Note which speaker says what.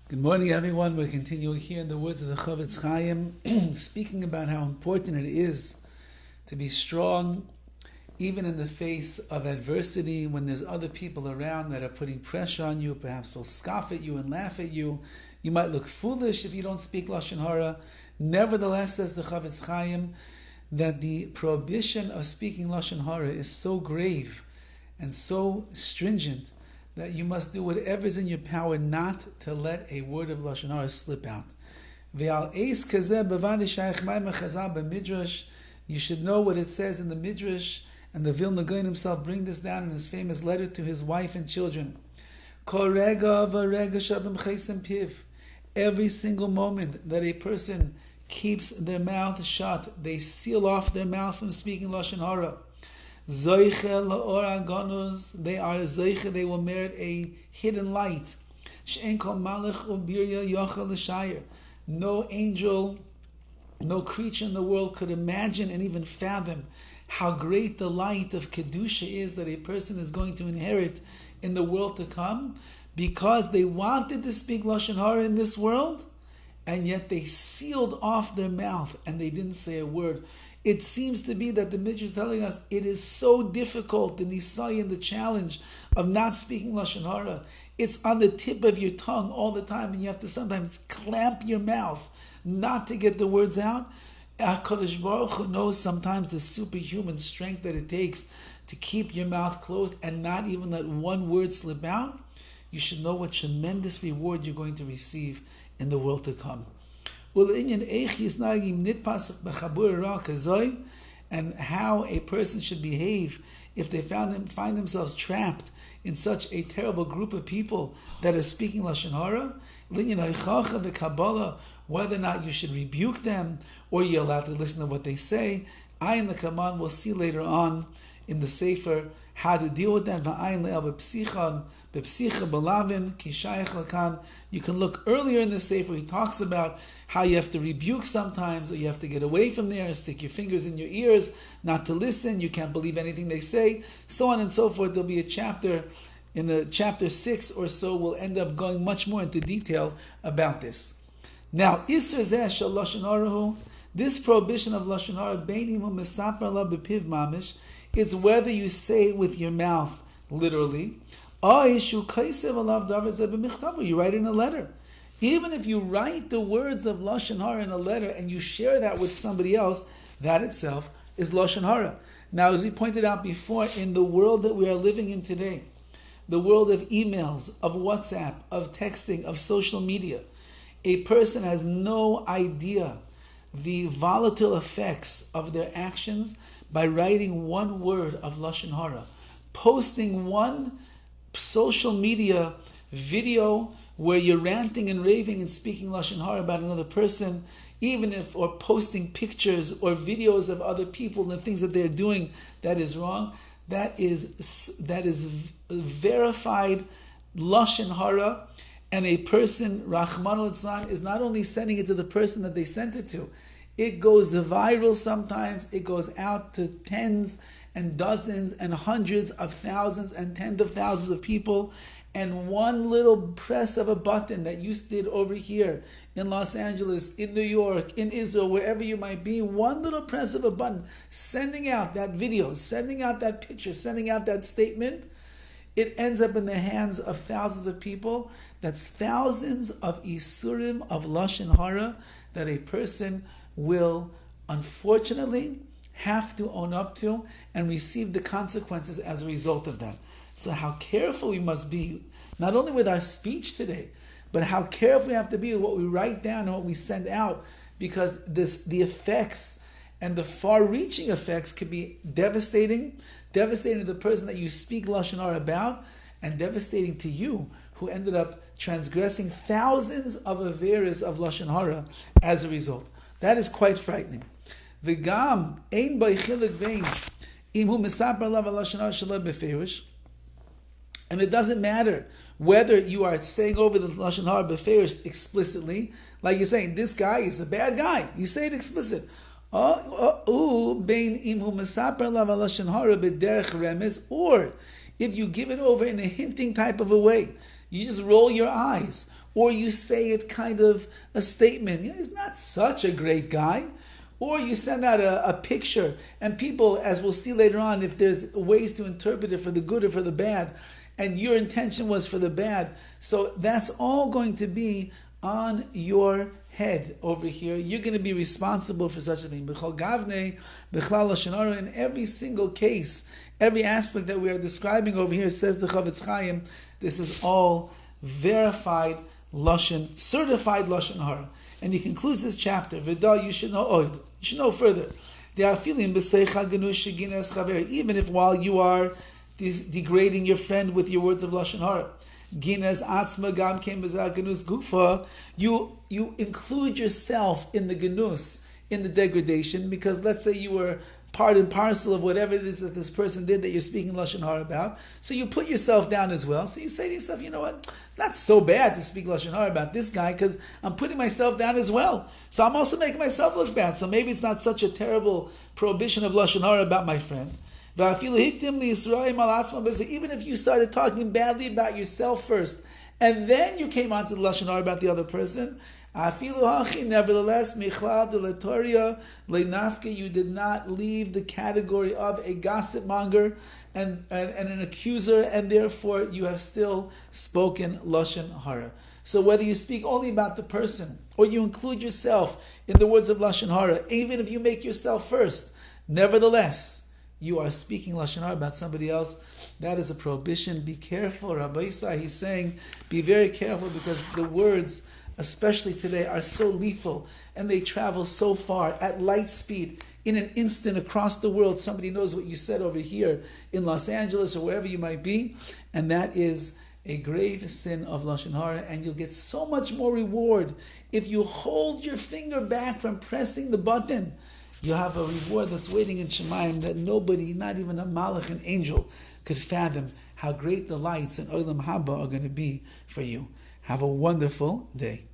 Speaker 1: Good morning, everyone. We're continuing here in the words of the CHOFETZ CHAIM, speaking about how important it is to be strong, even in the face of adversity, when there's other people around that are putting pressure on you, perhaps will scoff at you and laugh at you. You might look foolish if you don't speak Lashon HaRa. Nevertheless, says the CHOFETZ CHAIM, that the prohibition of speaking Lashon HaRa is so grave and so stringent that you must do whatever is in your power not to let a word of Lashon HaRa slip out. You should know what it says in the Midrash, and the Vilna Gaon himself bring this down in his famous letter to his wife and children. Every single moment that a person keeps their mouth shut, they seal off their mouth from speaking Lashon HaRa. Zoiche la'or agonos, they are zoiche, they will merit a hidden light. She'en kol malach ubirya yochel l'shayir. No angel, no creature in the world could imagine and even fathom how great the light of Kedusha is that a person is going to inherit in the world to come, because they wanted to speak Lashon HaRa in this world, and yet they sealed off their mouth and they didn't say a word. It seems to be that the Midrash is telling us it is so difficult, the nisai and the challenge of not speaking Lashon HaRa. It's on the tip of your tongue all the time, and you have to sometimes clamp your mouth not to get the words out. HaKadosh Baruch Hu knows sometimes the superhuman strength that it takes to keep your mouth closed and not even let one word slip out. You should know what tremendous reward you're going to receive in the world to come. And how a person should behave if they find themselves trapped in such a terrible group of people that are speaking Lashon HaRa. Whether or not you should rebuke them or you're allowed to listen to what they say. Ayin l'kaman, we'll see later on in the Sefer how to deal with that. You can look earlier in the Sefer, he talks about how you have to rebuke sometimes, or you have to get away from there, stick your fingers in your ears, not to listen, you can't believe anything they say, so on and so forth. There'll be a chapter, in the chapter 6 or so, we'll end up going much more into detail about this. Now, this prohibition of Lashon HaRa, it's whether you say it with your mouth, literally, or you write in a letter. Even if you write the words of Lashon HaRa in a letter and you share that with somebody else, that itself is Lashon HaRa. Now, as we pointed out before, in the world that we are living in today, the world of emails, of WhatsApp, of texting, of social media, a person has no idea the volatile effects of their actions by writing one word of Lashon HaRa, posting one social media video where you're ranting and raving and speaking Lashon HaRa about another person, or posting pictures or videos of other people and the things that they're doing that is wrong, that is verified Lashon HaRa. And a person, Rahman al-Tzlan, is not only sending it to the person that they sent it to, it goes viral sometimes, it goes out to tens and dozens and hundreds of thousands and tens of thousands of people, and one little press of a button that you did over here in Los Angeles, in New York, in Israel, wherever you might be, one little press of a button, sending out that video, sending out that picture, sending out that statement, it ends up in the hands of thousands of people. That's thousands of isurim of Lashon HaRa that a person will, unfortunately, have to own up to and receive the consequences as a result of that. So how careful we must be, not only with our speech today, but how careful we have to be with what we write down and what we send out, because the effects and the far-reaching effects could be devastating to the person that you speak Lashon HaRa about, and devastating to you, who ended up transgressing thousands of averas of Lashon HaRa as a result. That is quite frightening. V'gam ein by chilek vein im hu mesaper alav Lashon HaRa shelo beferish. And it doesn't matter whether you are saying over the Lashon HaRa beferish explicitly, like you're saying, this guy is a bad guy. You say it explicit. Or if you give it over in a hinting type of a way, you just roll your eyes, or you say it kind of a statement. He's not such a great guy. Or you send out a picture, and people, as we'll see later on, if there's ways to interpret it for the good or for the bad, and your intention was for the bad, so that's all going to be on your head over here. You're going to be responsible for such a thing. In every single case, every aspect that we are describing over here, says the CHOFETZ CHAIM, this is all verified Lashon, certified Lashon HaRa. And he concludes this chapter. Vida, you should know further. Even if while you are degrading your friend with your words of Lashon HaRa, you include yourself in the genus, in the degradation, because let's say you were part and parcel of whatever it is that this person did that you're speaking Lashon HaRa about. So you put yourself down as well. So you say to yourself, you know what, not so bad to speak Lashon HaRa about this guy because I'm putting myself down as well. So I'm also making myself look bad. So maybe it's not such a terrible prohibition of Lashon HaRa about my friend. Even if you started talking badly about yourself first, and then you came on to the Lashon HaRa about the other person, nevertheless, you did not leave the category of a gossip monger and an accuser, and therefore you have still spoken Lashon HaRa. So whether you speak only about the person, or you include yourself in the words of Lashon HaRa, even if you make yourself first, nevertheless, you are speaking Lashon HaRa about somebody else. That is a prohibition. Be careful. Rabbi Isai, he's saying, be very careful, because the words, especially today, are so lethal, and they travel so far at light speed. In an instant across the world, somebody knows what you said over here in Los Angeles or wherever you might be, and that is a grave sin of Lashon HaRa, and you'll get so much more reward if you hold your finger back from pressing the button. You have a reward that's waiting in Shemayim that nobody, not even a malach, an angel, could fathom how great the lights in Olam Haba are going to be for you. Have a wonderful day.